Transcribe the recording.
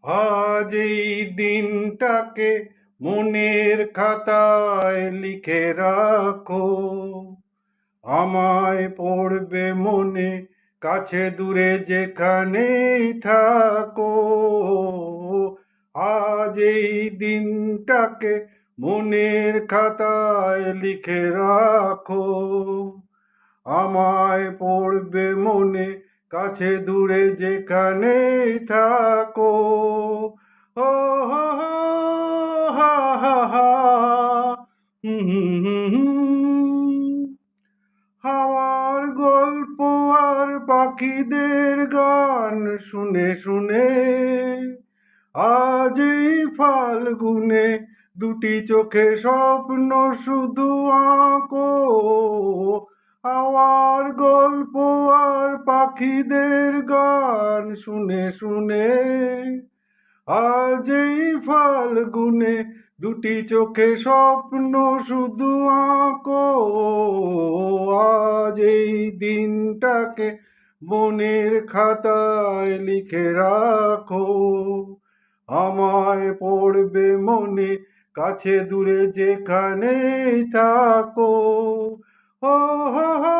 আজ এই দিনটাকে মনের খাতায় লিখে রাখো, আমায় পড়বে মনে, কাছে দূরে যেখানেই থাকো। আজ এই দিনটাকে মনের খাতায় লিখে রাখো, আমায় পড়বে মনে, কাছে দূরে যেখানেই থাকো। ও হো হো, হা হা হা, হাওয়ার গল্প আর পাখিদের গান শুনে শুনে আজ এই ফাল্গুনে দুটি চোখে স্বপ্ন শুধু আঁকো। হাওয়ার গল্প আর পাখিদের গান শুনে শুনে আজ এই ফাল্গুনে দুটি চোখে স্বপ্ন শুধু আঁকো। আজ এই দিনটাকে মনের খাতায় লিখে রাখো, আমায় পড়বে মনে, কাছে দূরে যেখানেই থাকো। ও হো হো,